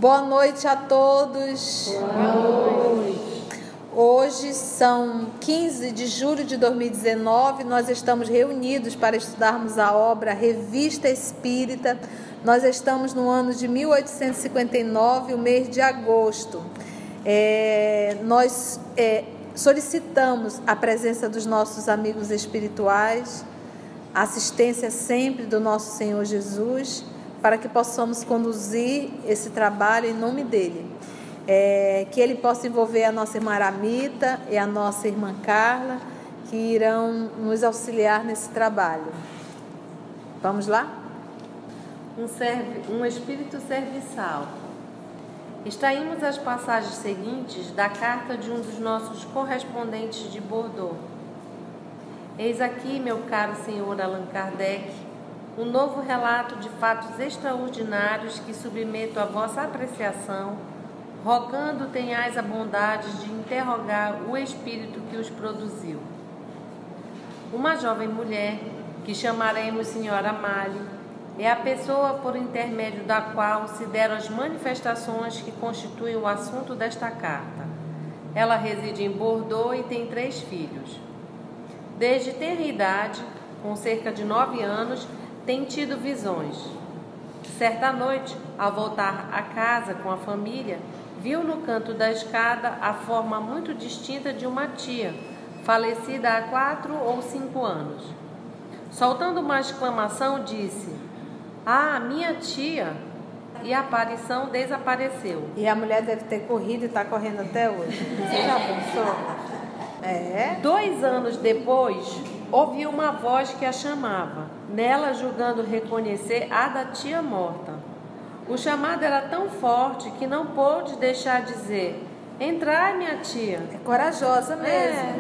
Boa noite a todos. Boa noite. Hoje são 15 de julho de 2019. Nós estamos reunidos para estudarmos a obra Revista Espírita. Nós estamos no ano de 1859, o mês de agosto. Nós solicitamos a presença dos nossos amigos espirituais, a assistência sempre do nosso Senhor Jesus, para que possamos conduzir esse trabalho em nome dele. Que ele possa envolver a nossa irmã Aramita e a nossa irmã Carla, que irão nos auxiliar nesse trabalho. Vamos lá? Um espírito serviçal. Extraímos as passagens seguintes da carta de um dos nossos correspondentes de Bordeaux. Eis aqui, meu caro senhor Allan Kardec, um novo relato de fatos extraordinários que submeto à vossa apreciação, rogando tenhais a bondade de interrogar o espírito que os produziu. Uma jovem mulher, que chamaremos Senhora Amália, é a pessoa por intermédio da qual se deram as manifestações que constituem o assunto desta carta. Ela reside em Bordeaux e tem 3 filhos. Desde tenra idade, com cerca de 9 anos, tem tido visões. Certa noite, ao voltar a casa com a família, viu no canto da escada a forma muito distinta de uma tia, falecida há 4 ou 5 anos. Soltando uma exclamação, disse: "Ah, minha tia!" E a aparição desapareceu. E a mulher deve ter corrido e está correndo até hoje. Você já pensou? 2 anos depois, ouviu uma voz que a chamava, nela julgando reconhecer a da tia morta. O chamado era tão forte que não pôde deixar de dizer: "Entrai, minha tia." É corajosa mesmo.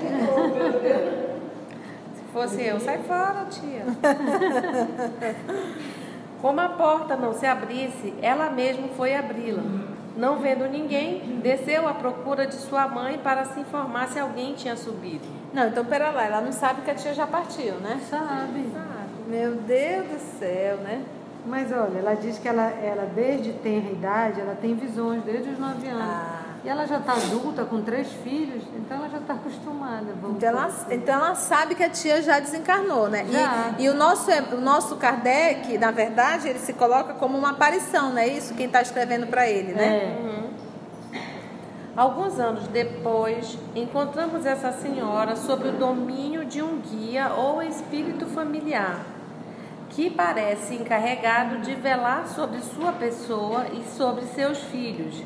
Se fosse eu, sai fora, tia. Como a porta não se abrisse, ela mesma foi abri-la. Não vendo ninguém, desceu à procura de sua mãe para se informar se alguém tinha subido. Não, então pera lá, ela não sabe que a tia já partiu, né? Sabe. Meu Deus do céu, né? Mas olha, ela diz que ela desde tenra idade, ela tem visões desde os 9 anos. E ela já está adulta, com 3 filhos, então ela já está acostumada. Então ela sabe que a tia já desencarnou, né? Já. E o nosso Kardec, na verdade, ele se coloca como uma aparição, não é isso? Quem está escrevendo para ele, né? Alguns anos depois, encontramos essa senhora sob o domínio de um guia ou espírito familiar, que parece encarregado de velar sobre sua pessoa e sobre seus filhos,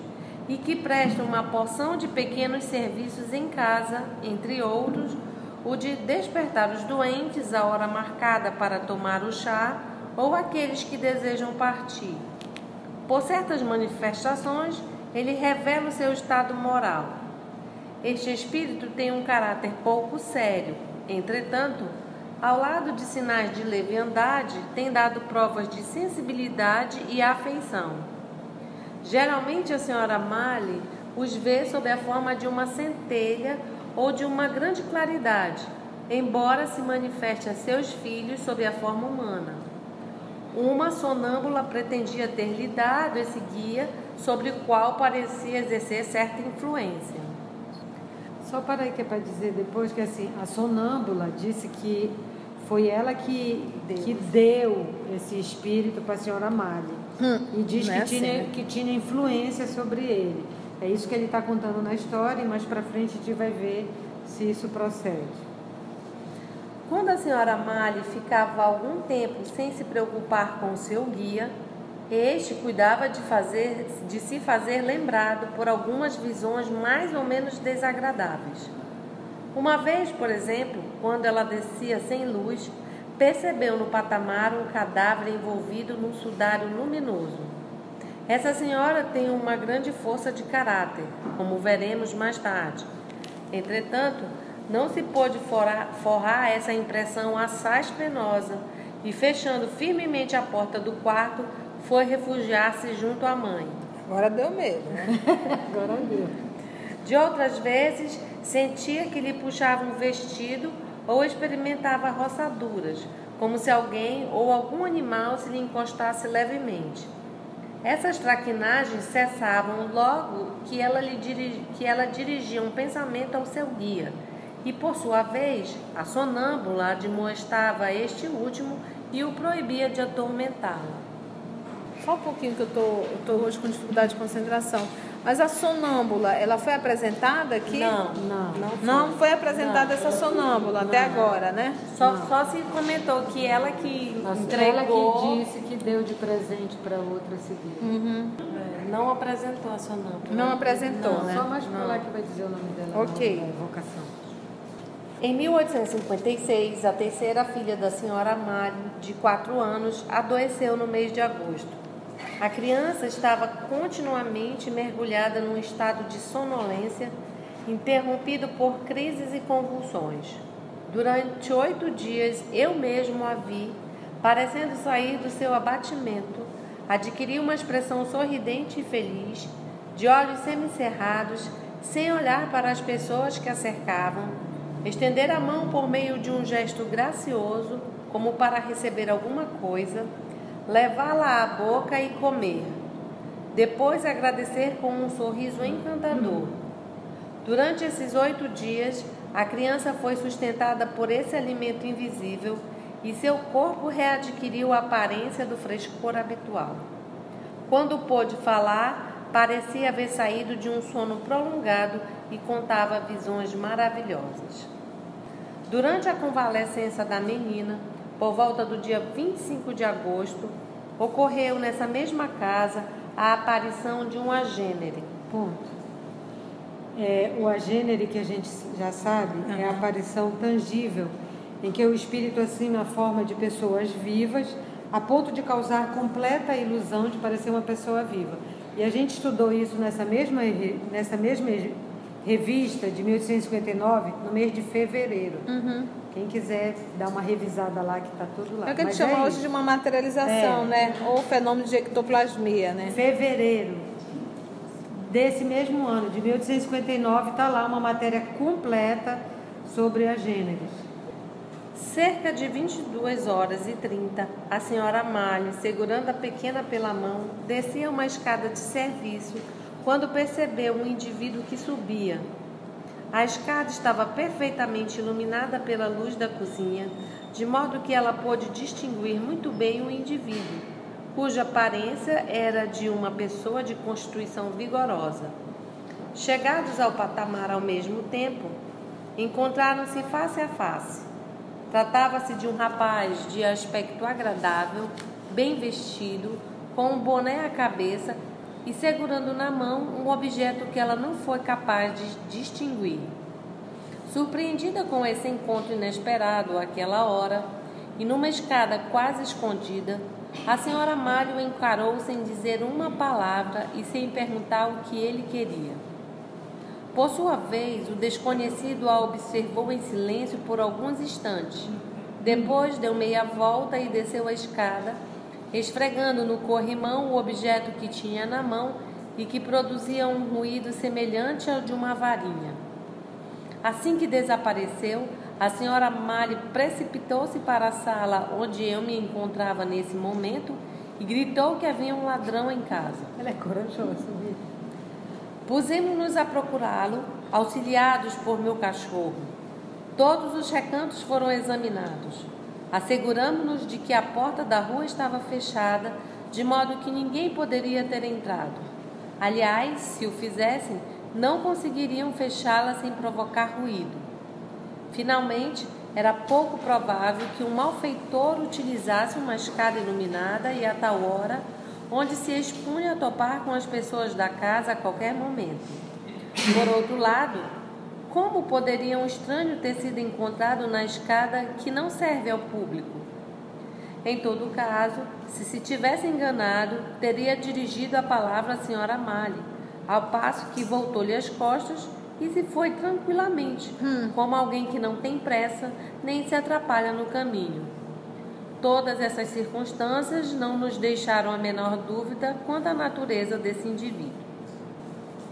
e que presta uma porção de pequenos serviços em casa, entre outros, o de despertar os doentes à hora marcada para tomar o chá ou aqueles que desejam partir. Por certas manifestações, ele revela o seu estado moral. Este espírito tem um caráter pouco sério, entretanto, ao lado de sinais de leviandade, tem dado provas de sensibilidade e afeição. Geralmente a senhora Amália os vê sob a forma de uma centelha ou de uma grande claridade, embora se manifeste a seus filhos sob a forma humana. Uma sonâmbula pretendia ter-lhe dado esse guia sobre o qual parecia exercer certa influência. Só para aí que é para dizer depois que assim, a sonâmbula disse que foi ela que deu esse espírito para a senhora Mali. E diz que tinha influência sobre ele. É isso que ele está contando na história, e mais para frente a gente vai ver se isso procede. Quando a senhora Mali ficava algum tempo sem se preocupar com o seu guia, este cuidava de se fazer lembrado por algumas visões mais ou menos desagradáveis. Uma vez, por exemplo, quando ela descia sem luz, percebeu no patamar um cadáver envolvido num sudário luminoso. Essa senhora tem uma grande força de caráter, como veremos mais tarde. Entretanto, não se pôde forrar essa impressão assaz penosa e, fechando firmemente a porta do quarto, foi refugiar-se junto à mãe. Agora deu medo, né? Agora deu. De outras vezes, sentia que lhe puxava um vestido ou experimentava roçaduras, como se alguém ou algum animal se lhe encostasse levemente. Essas traquinagens cessavam logo que ela dirigia um pensamento ao seu guia, e, por sua vez, a sonâmbula admoestava este último e o proibia de atormentá-la. Só um pouquinho que eu tô hoje com dificuldade de concentração. Mas a sonâmbula, ela foi apresentada aqui? Não foi apresentada essa sonâmbula até agora, né? Só se comentou que ela que entregou... Ela que disse que deu de presente para outra seguir. Não apresentou a sonâmbula. Não apresentou, né? Só mais para lá que vai dizer o nome dela. Ok. Na invocação. Em 1856, a terceira filha da senhora Mali, de 4 anos, adoeceu no mês de agosto. A criança estava continuamente mergulhada num estado de sonolência, interrompido por crises e convulsões. Durante 8 dias, eu mesmo a vi, parecendo sair do seu abatimento, adquirir uma expressão sorridente e feliz, de olhos semicerrados, sem olhar para as pessoas que a cercavam, estender a mão por meio de um gesto gracioso, como para receber alguma coisa, levá-la à boca e comer. Depois agradecer com um sorriso encantador. Durante esses 8 dias, a criança foi sustentada por esse alimento invisível e seu corpo readquiriu a aparência do frescor habitual. Quando pôde falar, parecia haver saído de um sono prolongado e contava visões maravilhosas. Durante a convalescença da menina, por volta do dia 25 de agosto, ocorreu nessa mesma casa a aparição de um agênere. Ponto. O agênere, que a gente já sabe, é a aparição tangível, em que o espírito assume a forma de pessoas vivas, a ponto de causar completa ilusão de parecer uma pessoa viva. E a gente estudou isso nessa mesma revista de 1859, no mês de fevereiro. Quem quiser dar uma revisada lá, que está tudo lá. É o que a gente chama hoje de uma materialização, né? Ou fenômeno de ectoplasmia, né? Fevereiro desse mesmo ano, de 1859, está lá uma matéria completa sobre a gêneros. Cerca de 22h30, a senhora Mali, segurando a pequena pela mão, descia uma escada de serviço quando percebeu um indivíduo que subia. A escada estava perfeitamente iluminada pela luz da cozinha, de modo que ela pôde distinguir muito bem o indivíduo, cuja aparência era de uma pessoa de constituição vigorosa. Chegados ao patamar ao mesmo tempo, encontraram-se face a face. Tratava-se de um rapaz de aspecto agradável, bem vestido, com um boné à cabeça e segurando na mão um objeto que ela não foi capaz de distinguir. Surpreendida com esse encontro inesperado àquela hora, e numa escada quase escondida, a senhora Mali o encarou sem dizer uma palavra e sem perguntar o que ele queria. Por sua vez, o desconhecido a observou em silêncio por alguns instantes. Depois deu meia volta e desceu a escada, esfregando no corrimão o objeto que tinha na mão e que produzia um ruído semelhante ao de uma varinha. Assim que desapareceu, a senhora Mali precipitou-se para a sala onde eu me encontrava nesse momento e gritou que havia um ladrão em casa. Ela é corajosa, viu? Pusemos-nos a procurá-lo, auxiliados por meu cachorro. Todos os recantos foram examinados. Asseguramos-nos de que a porta da rua estava fechada, de modo que ninguém poderia ter entrado. Aliás, se o fizessem, não conseguiriam fechá-la sem provocar ruído. Finalmente, era pouco provável que um malfeitor utilizasse uma escada iluminada e a tal hora, onde se expunha a topar com as pessoas da casa a qualquer momento. Por outro lado, como poderia um estranho ter sido encontrado na escada que não serve ao público? Em todo caso, se tivesse enganado, teria dirigido a palavra à senhora Mali, ao passo que voltou-lhe as costas e se foi tranquilamente, como alguém que não tem pressa nem se atrapalha no caminho. Todas essas circunstâncias não nos deixaram a menor dúvida quanto à natureza desse indivíduo.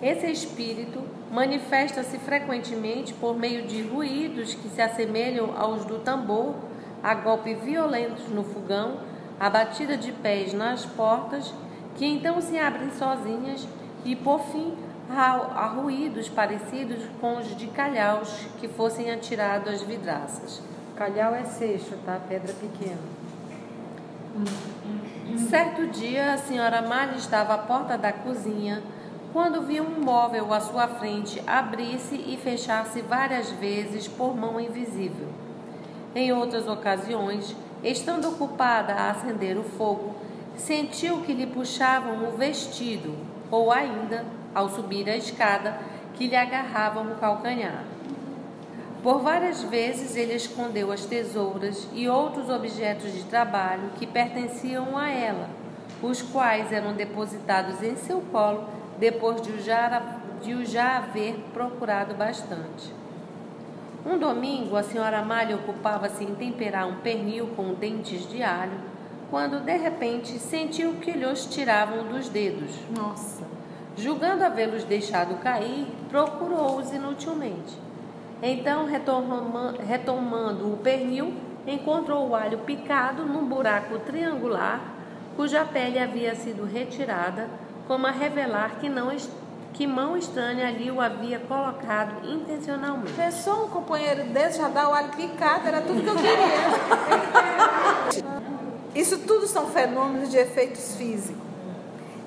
Esse espírito manifesta-se frequentemente por meio de ruídos que se assemelham aos do tambor, a golpes violentos no fogão, a batida de pés nas portas, que então se abrem sozinhas, e, por fim, a ruídos parecidos com os de calhaus que fossem atirados às vidraças. Calhau é seixo, tá? Pedra pequena. Certo dia, a senhora Mali estava à porta da cozinha, quando viu um móvel à sua frente abrir-se e fechar-se várias vezes por mão invisível. Em outras ocasiões, estando ocupada a acender o fogo, sentiu que lhe puxavam o vestido, ou ainda, ao subir a escada, que lhe agarravam o calcanhar. Por várias vezes ele escondeu as tesouras e outros objetos de trabalho que pertenciam a ela, os quais eram depositados em seu colo depois de o já haver procurado bastante. Um domingo, a senhora Amália ocupava-se em temperar um pernil com dentes de alho, quando, de repente, sentiu que lhes tiravam dos dedos. Nossa! Julgando havê-los deixado cair, procurou-os inutilmente. Então, retomando o pernil, encontrou o alho picado num buraco triangular, cuja pele havia sido retirada, como a revelar que mão estranha ali o havia colocado intencionalmente. Pensou um companheiro desse, já dá o alho picado, era tudo que eu queria. Isso tudo são fenômenos de efeitos físicos.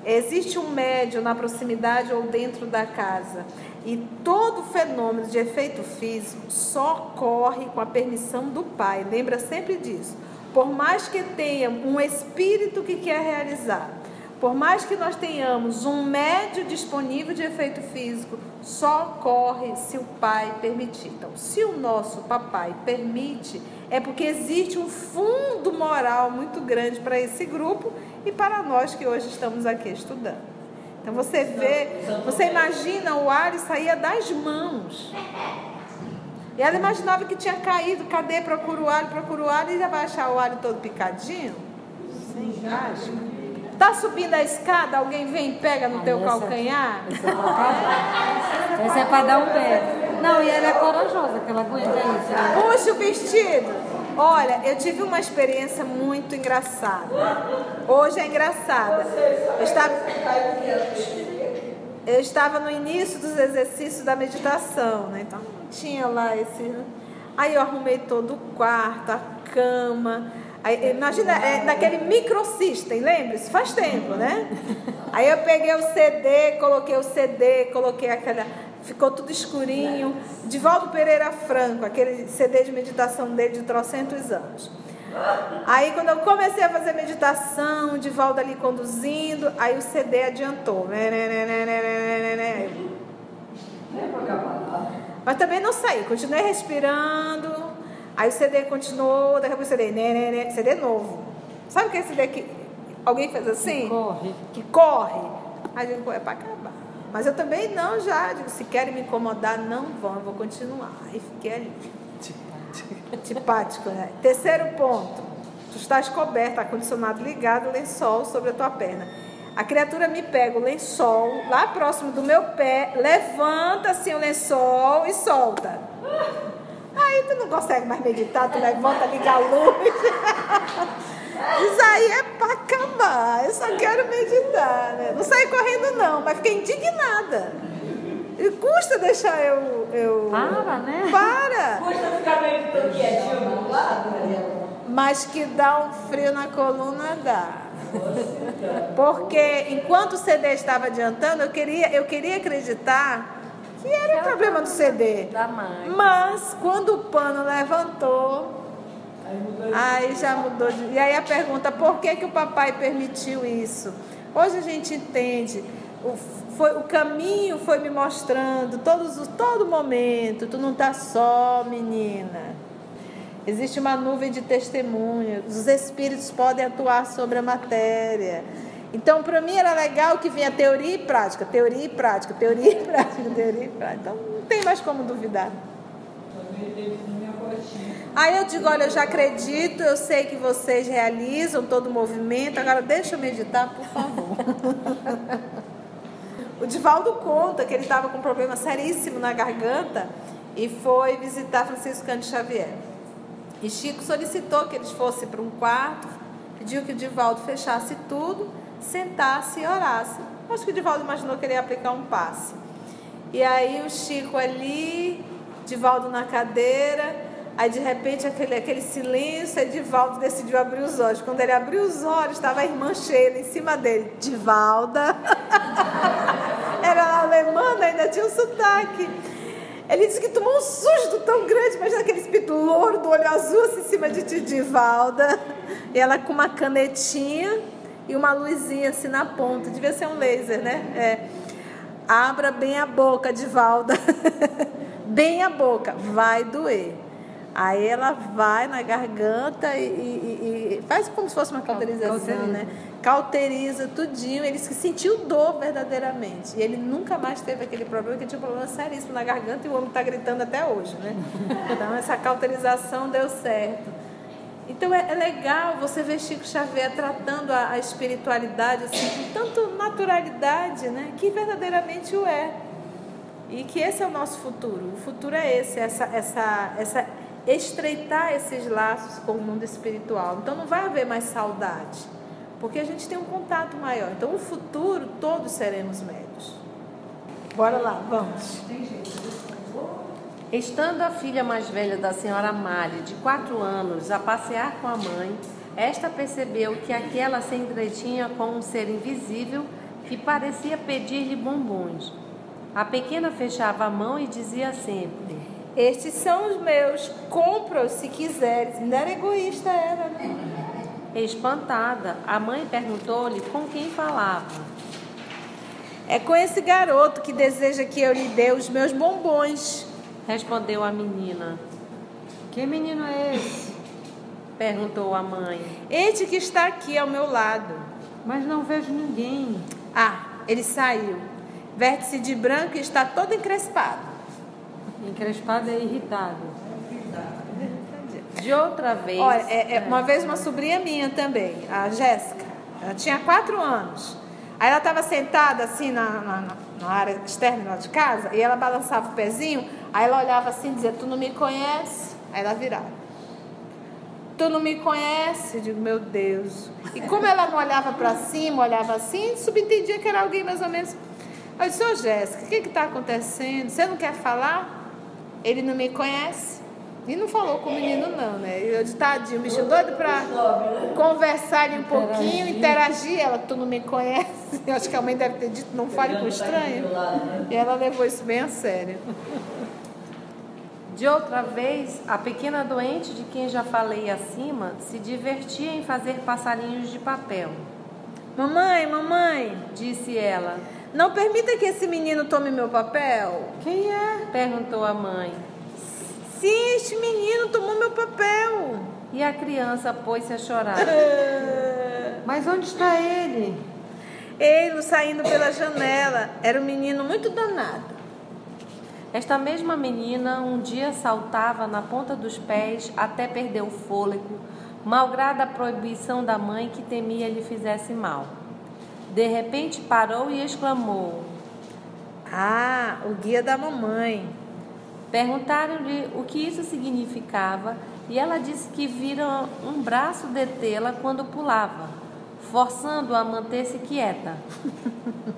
Existe um médium na proximidade ou dentro da casa. E todo fenômeno de efeito físico só ocorre com a permissão do Pai. Lembra sempre disso. Por mais que tenha um espírito que quer realizar, por mais que nós tenhamos um médio disponível de efeito físico, só ocorre se o Pai permitir. Então, se o nosso papai permite, é porque existe um fundo moral muito grande para esse grupo e para nós que hoje estamos aqui estudando. Então, você vê, você imagina o alho saía das mãos. E ela imaginava que tinha caído, cadê? Procura o alho e já vai achar o alho todo picadinho? Sim, acho. Tá subindo a escada, alguém vem e pega no teu calcanhar? Essa é para dar um pé. Não, e ela é corajosa, que ela aguenta isso. Né? Puxa o vestido. Olha, eu tive uma experiência muito engraçada. Hoje é engraçada. Eu estava no início dos exercícios da meditação, né? Então tinha lá esse... Aí eu arrumei todo o quarto, a cama... Aí, imagina, naquele microsystem, lembra-se? Faz tempo, né? Aí eu peguei o CD, coloquei aquela... Ficou tudo escurinho. Divaldo Pereira Franco, aquele CD de meditação dele de 300 anos. Aí quando eu comecei a fazer meditação, o Divaldo ali conduzindo, aí o CD adiantou. Mas também não saí, continuei respirando. Aí o CD continuou, daqui a pouco o CD, CD novo. Sabe o que é CD que alguém fez assim? Que corre. Aí eu digo, é para acabar. Mas eu também não, já digo, se querem me incomodar, não vão, eu vou continuar. Aí fiquei ali. Antipático, né? Terceiro ponto. Tu estás coberta, ar-condicionado ligado, lençol sobre a tua perna. A criatura me pega o lençol, lá próximo do meu pé, levanta assim o lençol e solta. Aí tu não consegue mais meditar, tu levanta, liga a luz. Isso aí é para acabar. Eu só quero meditar, né? Não saí correndo não, mas fiquei indignada. E custa deixar eu... Para, né? Para! Custa ficar meditando quietinho do lado, Maria. mas que dá um frio na coluna, dá. Porque enquanto o CD estava adiantando, eu queria acreditar que era o problema do CD. Da mãe. Mas quando o pano levantou, aí já mudou. E aí a pergunta, por que o papai permitiu isso? Hoje a gente entende. O caminho foi me mostrando todo momento. Tu não está só, menina. Existe uma nuvem de testemunhas. Os espíritos podem atuar sobre a matéria. Então, para mim era legal que vinha teoria e prática, teoria e prática, teoria e prática, teoria e prática. Então, não tem mais como duvidar. Aí eu digo, olha, eu já acredito, eu sei que vocês realizam todo o movimento, agora deixa eu meditar, por favor. O Divaldo conta que ele estava com um problema seríssimo na garganta e foi visitar Francisco Cândido Xavier. E Chico solicitou que eles fossem para um quarto, pediu que o Divaldo fechasse tudo, sentasse e orasse. Acho que o Divaldo imaginou que ele ia aplicar um passe. E aí o Chico ali, Divaldo na cadeira, aí de repente aquele silêncio, aí Divaldo decidiu abrir os olhos. Quando ele abriu os olhos, estava a irmã Sheila em cima dele. Divalda. Era alemã, ainda tinha um sotaque. Ele disse que tomou um susto tão grande, imagina aquele espírito louro do olho azul assim, em cima de Divalda. E ela com uma canetinha e uma luzinha assim na ponta. Devia ser um laser, né? Abra bem a boca, Divalda. Bem a boca, vai doer. Aí ela vai na garganta e faz como se fosse uma cauterização, né? Cauteriza tudinho. Ele disse que sentiu dor verdadeiramente. E ele nunca mais teve aquele problema, porque tinha um problema seríssimo na garganta e o homem está gritando até hoje, né? Então essa cauterização deu certo. Então é legal você ver Chico Xavier tratando a espiritualidade assim, com tanto naturalidade, né? Que verdadeiramente o é. E que esse é o nosso futuro. O futuro é esse, estreitar esses laços com o mundo espiritual. Então não vai haver mais saudade, porque a gente tem um contato maior. Então o futuro todos seremos médios. Bora lá, vamos. Estando a filha mais velha da senhora Amália, de 4 anos, a passear com a mãe, esta percebeu que aquela se entretinha com um ser invisível que parecia pedir-lhe bombons. A pequena fechava a mão e dizia sempre: estes são os meus, compra-os se quiseres. Ainda era egoísta, era, né? Espantada, a mãe perguntou-lhe com quem falava. É com esse garoto que deseja que eu lhe dê os meus bombons, respondeu a menina. Que menino é esse? Perguntou a mãe. Este que está aqui ao meu lado. Mas não vejo ninguém. Ah, ele saiu. Veste-se de branco e está todo encrespado. Encrespado é irritado. De outra vez... Olha, uma vez uma sobrinha minha também, a Jéssica. Ela tinha 4 anos. Aí ela estava sentada assim na área externa lá de casa e ela balançava o pezinho. Aí ela olhava assim e dizia: tu não me conhece? Aí ela virava: tu não me conhece? Eu digo: meu Deus. E como ela não olhava para cima, olhava assim, subentendia que era alguém mais ou menos. Eu disse: ô Jéssica, o que está acontecendo? Você não quer falar? Ele não me conhece? E não falou com o menino não, né? Eu disse: tadinho, bicho doido para conversar ali um pouquinho, interagir. Ela: tu não me conhece? Eu acho que a mãe deve ter dito: não fale com estranho. E ela levou isso bem a sério. De outra vez, a pequena doente de quem já falei acima se divertia em fazer passarinhos de papel. Mamãe, disse ela, não permita que esse menino tome meu papel. Quem é? Perguntou a mãe. Sim, este menino tomou meu papel. E a criança pôs-se a chorar. Mas onde está ele? Ele saindo pela janela. Era um menino muito danado. Esta mesma menina um dia saltava na ponta dos pés até perder o fôlego, malgrado a proibição da mãe que temia lhe fizesse mal. De repente parou e exclamou: ah, o guia da mamãe. Perguntaram-lhe o que isso significava e ela disse que vira um braço detê-la quando pulava, forçando-a a manter-se quieta.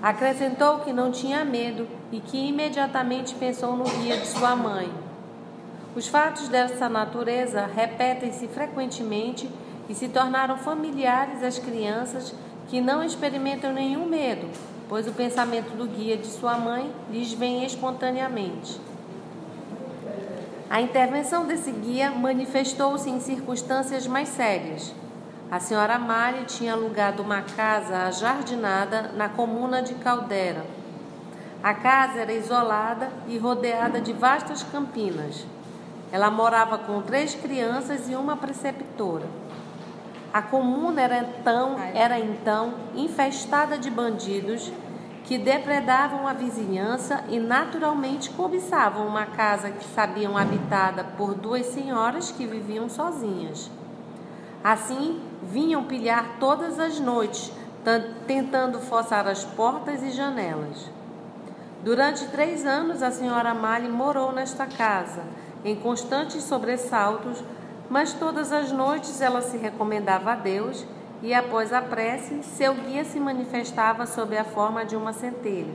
Acrescentou que não tinha medo e que imediatamente pensou no guia de sua mãe. Os fatos dessa natureza repetem-se frequentemente e se tornaram familiares às crianças que não experimentam nenhum medo, pois o pensamento do guia de sua mãe lhes vem espontaneamente. A intervenção desse guia manifestou-se em circunstâncias mais sérias. A senhora Mari tinha alugado uma casa ajardinada na comuna de Caldera. A casa era isolada e rodeada de vastas campinas. Ela morava com 3 crianças e uma preceptora. A comuna era então infestada de bandidos que depredavam a vizinhança e naturalmente cobiçavam uma casa que sabiam habitada por 2 senhoras que viviam sozinhas. Assim, vinham pilhar todas as noites, tentando forçar as portas e janelas. Durante 3 anos, a senhora Mali morou nesta casa, em constantes sobressaltos, mas todas as noites ela se recomendava a Deus e, após a prece, seu guia se manifestava sob a forma de uma centelha.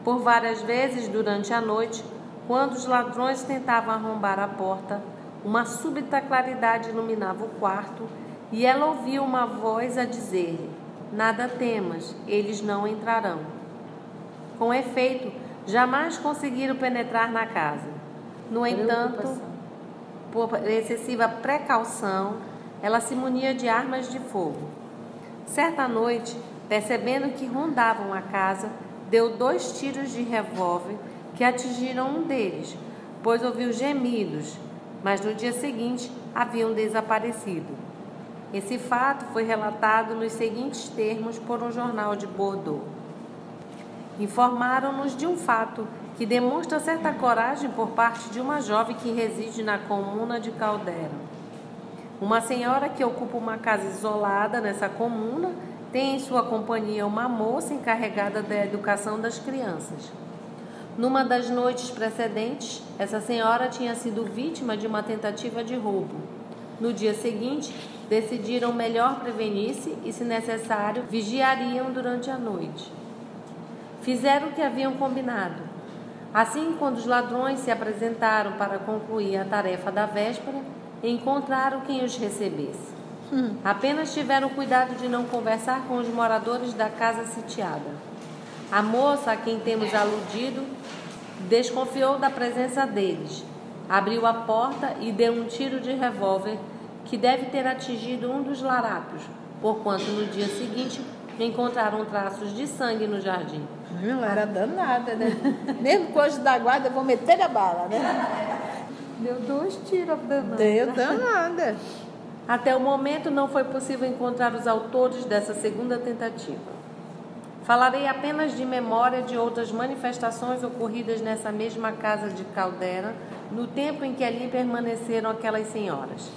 Por várias vezes durante a noite, quando os ladrões tentavam arrombar a porta, uma súbita claridade iluminava o quarto e ela ouvia uma voz a dizer-lhe: "Nada temas, eles não entrarão." Com efeito, jamais conseguiram penetrar na casa. No entanto, por excessiva precaução, ela se munia de armas de fogo. Certa noite, percebendo que rondavam a casa, deu 2 tiros de revólver que atingiram um deles, pois ouviu gemidos, mas no dia seguinte haviam desaparecido. Esse fato foi relatado nos seguintes termos por um jornal de Bordeaux. Informaram-nos de um fato que demonstra certa coragem por parte de uma jovem que reside na comuna de Caldera. Uma senhora que ocupa uma casa isolada nessa comuna tem em sua companhia uma moça encarregada da educação das crianças. Numa das noites precedentes, essa senhora tinha sido vítima de uma tentativa de roubo. No dia seguinte, decidiram melhor prevenir-se e, se necessário, vigiariam durante a noite. Fizeram o que haviam combinado. Assim, quando os ladrões se apresentaram para concluir a tarefa da véspera, encontraram quem os recebesse. Apenas tiveram cuidado de não conversar com os moradores da casa sitiada. A moça a quem temos aludido desconfiou da presença deles. Abriu a porta e deu um tiro de revólver que deve ter atingido um dos larápios, porquanto no dia seguinte encontraram traços de sangue no jardim. Não era danada, né? Mesmo com o anjo da guarda, eu vou meter a bala, né? Deu 2 tiros danada. Deu danada. Até o momento não foi possível encontrar os autores dessa segunda tentativa. Falarei apenas de memória de outras manifestações ocorridas nessa mesma casa de Caldera, no tempo em que ali permaneceram aquelas senhoras.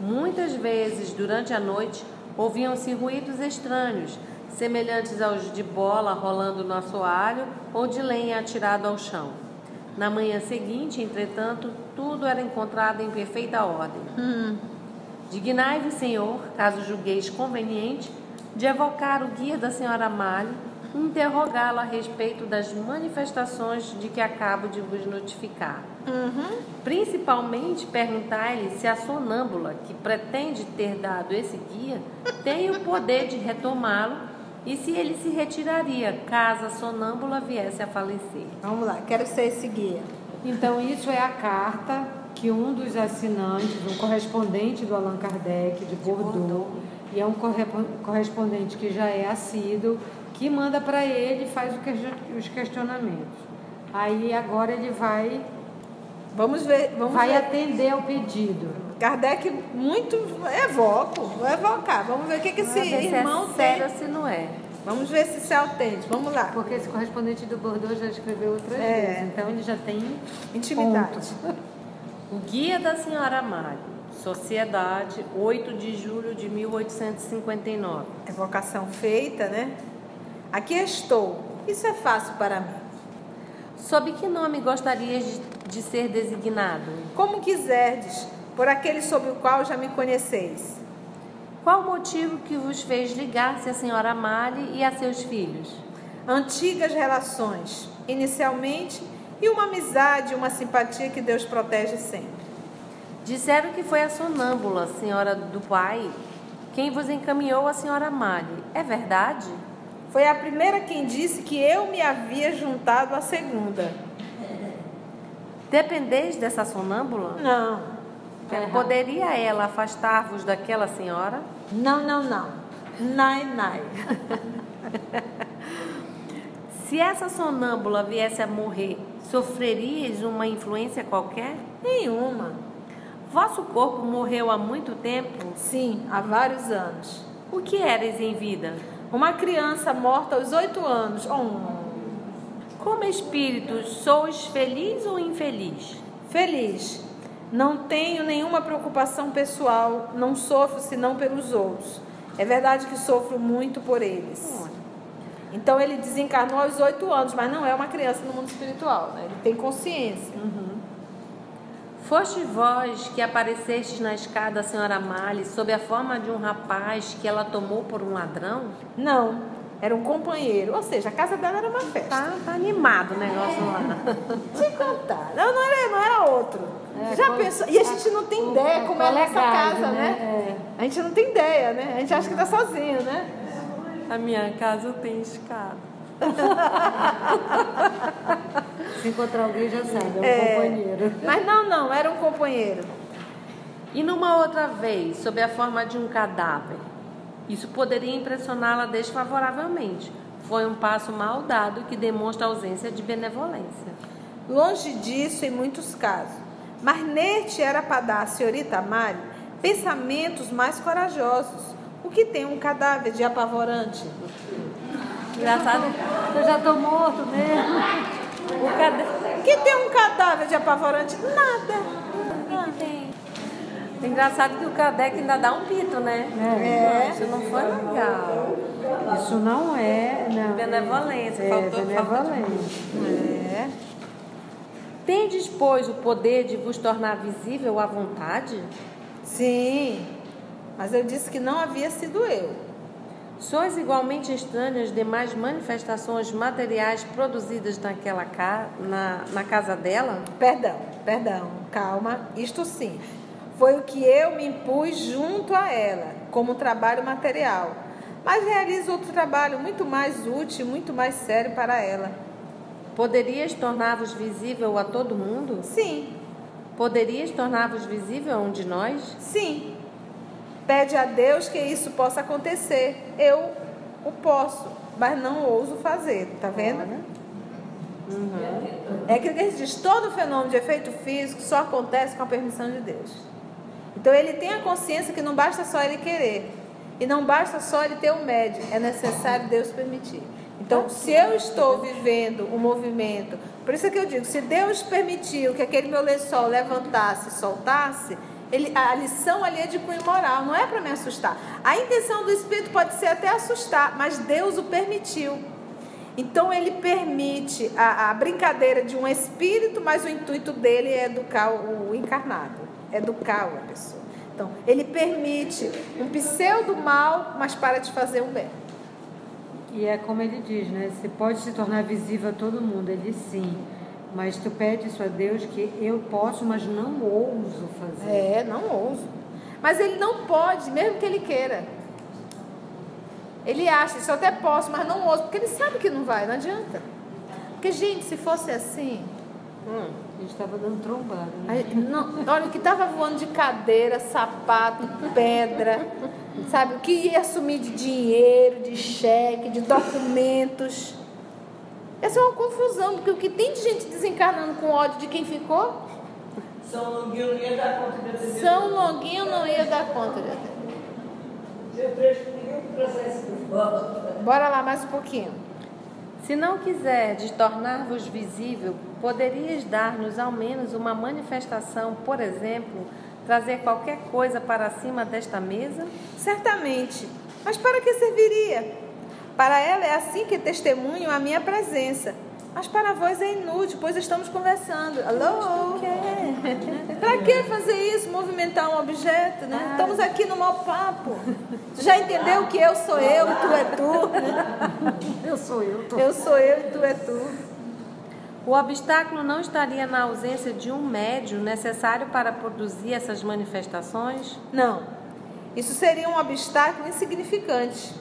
Muitas vezes, durante a noite, ouviam-se ruídos estranhos, semelhantes aos de bola rolando no assoalho ou de lenha atirado ao chão. Na manhã seguinte, entretanto, tudo era encontrado em perfeita ordem. Dignai-vos, Senhor, caso julgueis conveniente, de evocar o guia da senhora Mali e interrogá-lo a respeito das manifestações de que acabo de vos notificar. Principalmente, perguntai-lhe se a sonâmbula que pretende ter dado esse guia tem o poder de retomá-lo e se ele se retiraria caso a sonâmbula viesse a falecer. Vamos lá, quero ser esse guia. Então, isso é a carta que um dos assinantes, um correspondente do Allan Kardec, de Bordeaux, e é um correspondente que já é assíduo, que manda para ele e faz os questionamentos. Aí agora ele vai atender ao pedido. Kardec muito vou evocar. Vamos ver o que esse irmão se é tem. sério, se não é. Vamos ver se é autêntico. Vamos lá. Porque esse correspondente do Bordeaux já escreveu outras vezes, então ele já tem intimidade. pontos. O Guia da Senhora Mali, Sociedade, 8 de julho de 1859. Evocação feita, né? Aqui estou. Isso é fácil para mim. Sob que nome gostarias de ser designado? Como quiserdes, por aquele sob o qual já me conheceis. Qual o motivo que vos fez ligar-se à senhora Mali e a seus filhos? Antigas relações. Inicialmente, e uma amizade, uma simpatia que Deus protege sempre. Disseram que foi a sonâmbula, senhora do pai, quem vos encaminhou a senhora Mali. É verdade? Foi a primeira quem disse que eu me havia juntado à segunda. Dependeis dessa sonâmbula? Não. Poderia ela afastar-vos daquela senhora? Não. Nai. Se essa sonâmbula viesse a morrer, sofreríeis uma influência qualquer? Nenhuma. Vosso corpo morreu há muito tempo? Sim, há vários anos. O que eres em vida? Uma criança morta aos 8 anos. Como espíritos, sois feliz ou infeliz? Feliz. Não tenho nenhuma preocupação pessoal, não sofro senão pelos outros. É verdade que sofro muito por eles. Então ele desencarnou aos 8 anos, mas não é uma criança no mundo espiritual, né? Ele tem consciência. Foste vós que aparecestes na escada, senhora Mali, sob a forma de um rapaz que ela tomou por um ladrão? Não, era um companheiro. Ou seja, a casa dela era uma festa. Tá animado o negócio lá. Te contar. Não era outro. Já pensou? E a gente não tem ideia como é a nossa casa, né? A gente não tem ideia, né? A gente acha que tá sozinho, né? A minha casa tem escada. Se encontrar alguém já sabe, é um companheiro. Mas não, era um companheiro. E numa outra vez, sob a forma de um cadáver. Isso poderia impressioná-la desfavoravelmente. Foi um passo mal dado que demonstra ausência de benevolência. Longe disso em muitos casos. Mas neste era para dar à senhorita Mari pensamentos mais corajosos. O que tem um cadáver de apavorante? Engraçado. Eu já estou morto mesmo. O que tem um cadáver de apavorante? Nada. Engraçado que o Kardec ainda dá um pito, né? Isso não foi legal. Isso não é... Não, benevolência. Faltou benevolência. Tendes, pois, o poder de vos tornar visível à vontade? Sim, mas eu disse que não havia sido eu. Sois igualmente estranhos às demais manifestações materiais produzidas na casa dela? Perdão, calma, isto sim. Foi o que eu me impus junto a ela, como trabalho material. Mas realizo outro trabalho muito mais útil, muito mais sério para ela. Poderias tornar-vos visível a todo mundo? Sim. Poderias tornar-vos visível a um de nós? Sim. Pede a Deus que isso possa acontecer. Eu o posso, mas não ouso fazer, tá vendo? É aquilo que a gente diz, todo fenômeno de efeito físico só acontece com a permissão de Deus. Então ele tem a consciência que não basta só ele querer. E não basta só ele ter um médium, é necessário Deus permitir. Então, se eu estou vivendo um movimento, por isso é que eu digo, se Deus permitiu que aquele meu lençol levantasse e soltasse, a lição ali é de cunho moral, não é para me assustar. A intenção do Espírito pode ser até assustar, mas Deus o permitiu. Então ele permite a brincadeira de um espírito, mas o intuito dele é educar o encarnado, educar a pessoa. Então, ele permite um pseudo mal, mas para te fazer um bem. E é como ele diz, né? Você pode se tornar visível a todo mundo. Ele sim. Mas tu pede isso a Deus que eu posso, mas não ouso fazer. Não ouso. Mas ele não pode, mesmo que ele queira. Ele acha, isso eu até posso, mas não ouso. Porque ele sabe que não vai, não adianta. Porque, gente, se fosse assim... A gente estava dando trombada, né? Aí, não, olha, o que estava voando de cadeira, sapato, pedra, sabe? O que ia sumir de dinheiro, de cheque, de documentos. Essa é uma confusão, porque o que tem de gente desencarnando com ódio de quem ficou? São Longuinho não ia dar conta de atender. São Longuinho não ia dar conta de atender. Seu trecho comigo processo de volta. Bora lá mais um pouquinho. Se não quiserdes tornar-vos visível, poderias dar-nos ao menos uma manifestação, por exemplo, trazer qualquer coisa para cima desta mesa? Certamente. Mas para que serviria? Para ela é assim que testemunho a minha presença. Mas para vós é inútil, pois estamos conversando. Alô? Para que fazer isso? Movimentar um objeto, né? Estamos aqui no mau papo. Tu já entendeu que eu sou eu e tu é tu? Né? Eu sou eu. Eu sou eu e tu é tu. O obstáculo não estaria na ausência de um médium necessário para produzir essas manifestações? Não. Isso seria um obstáculo insignificante.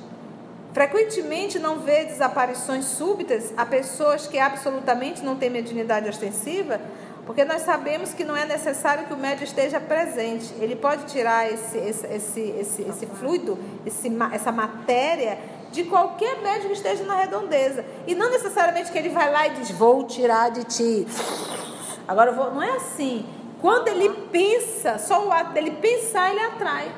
Frequentemente não vê desaparições súbitas a pessoas que absolutamente não têm mediunidade ostensiva, porque nós sabemos que não é necessário que o médium esteja presente. Ele pode tirar esse fluido, essa matéria, de qualquer médium que esteja na redondeza. E não necessariamente que ele vai lá e diz, vou tirar de ti. Agora eu vou. Não é assim. Quando ele pensa, só o ato dele pensar, ele atrai.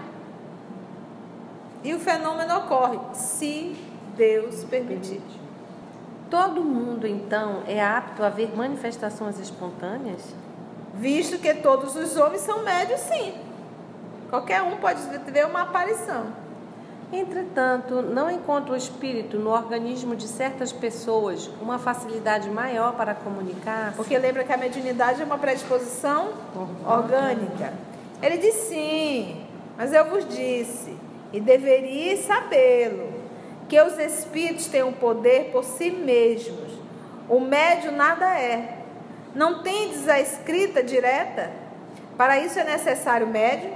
E o fenômeno ocorre, se Deus permitir. Todo mundo, então, é apto a ver manifestações espontâneas? Visto que todos os homens são médios, sim. Qualquer um pode ver uma aparição. Entretanto, não encontra o espírito no organismo de certas pessoas uma facilidade maior para comunicar? Porque lembra que a mediunidade é uma predisposição orgânica. Ele diz sim, mas eu vos disse, e deveríeis sabê-lo, que os espíritos têm o poder por si mesmos. O médium nada é. Não tendes a escrita direta? Para isso é necessário médium?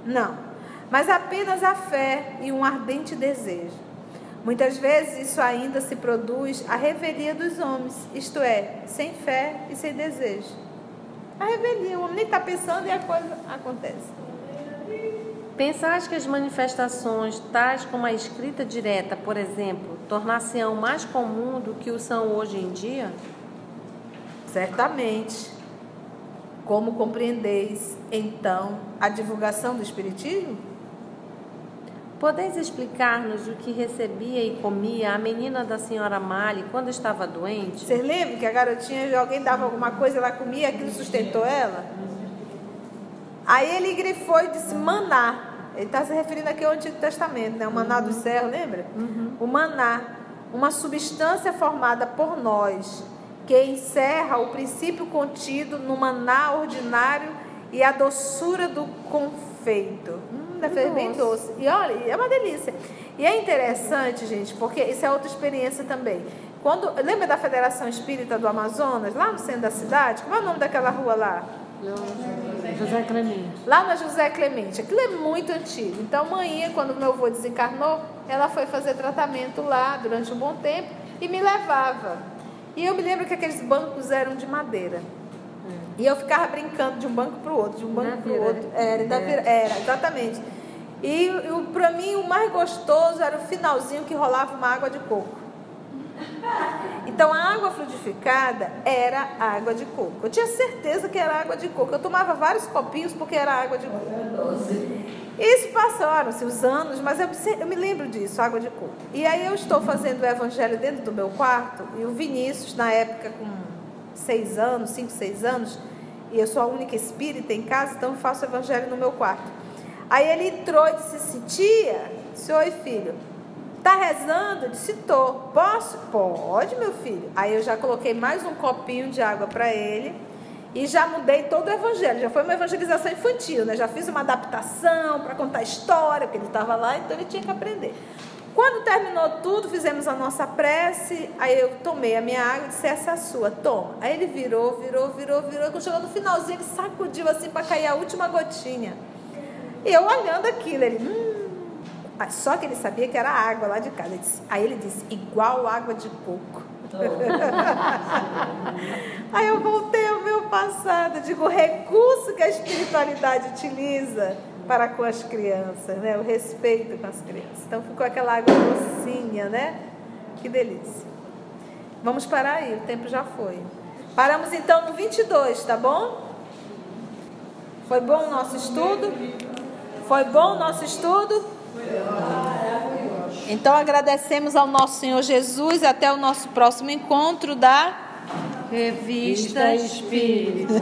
Não. Mas apenas a fé e um ardente desejo. Muitas vezes isso ainda se produz à revelia dos homens, isto é, sem fé e sem desejo. A revelia, o homem nem está pensando e a coisa acontece. Pensais que as manifestações, tais como a escrita direta, por exemplo, tornar-se-ão mais comum do que o são hoje em dia? Certamente. Como compreendeis, então, a divulgação do Espiritismo? Podeis explicar-nos o que recebia e comia a menina da senhora Mali quando estava doente? Vocês lembram que a garotinha, alguém dava alguma coisa, ela comia, aquilo sustentou ela? Aí ele grifou e disse maná. Ele está se referindo aqui ao Antigo Testamento, né? O maná do céu, lembra? O maná, uma substância formada por nós, que encerra o princípio contido no maná ordinário e a doçura do confeito. Deve ser bem doce. E olha, é uma delícia. E é interessante, gente, porque isso é outra experiência também. Lembra da Federação Espírita do Amazonas, lá no centro da cidade? Como é o nome daquela rua lá? José Clemente. Lá na José Clemente. Aquilo é muito antigo. Então, manhã, quando meu avô desencarnou, ela foi fazer tratamento lá durante um bom tempo e me levava. E eu me lembro que aqueles bancos eram de madeira. E eu ficava brincando de um banco para o outro, de um banco para o outro. Era, exatamente. E para mim o mais gostoso era o finalzinho que rolava uma água de coco. Então a água fluidificada era água de coco. Eu tinha certeza que era água de coco. Eu tomava vários copinhos porque era água de coco. Isso passaram-se os anos, mas eu me lembro disso, água de coco. E aí eu estou fazendo o evangelho dentro do meu quarto, e o Vinícius, na época com 5, 6 anos, e eu sou a única espírita em casa, então eu faço o evangelho no meu quarto. Aí ele entrou e disse assim, tia, disse, oi filho, tá rezando? Eu disse, tô. Posso? Pode, meu filho. Aí eu já coloquei mais um copinho de água para ele e já mudei todo o evangelho. Já foi uma evangelização infantil, né? Já fiz uma adaptação para contar história, porque ele estava lá, então ele tinha que aprender. Quando terminou tudo, fizemos a nossa prece, aí eu tomei a minha água e disse, essa é a sua, toma. Aí ele virou, quando chegou no finalzinho, ele sacudiu assim para cair a última gotinha. E eu olhando aquilo, ele, só que ele sabia que era água lá de casa. Aí ele disse, igual água de coco. Aí eu voltei ao meu passado, digo, o recurso que a espiritualidade utiliza para com as crianças, né? O respeito com as crianças. Então ficou aquela água docinha, né? Que delícia. Vamos parar aí, o tempo já foi. Paramos então no 22, tá bom? Foi bom o nosso estudo? Foi bom o nosso estudo? Então agradecemos ao nosso Senhor Jesus e até o nosso próximo encontro da Revista Espírita.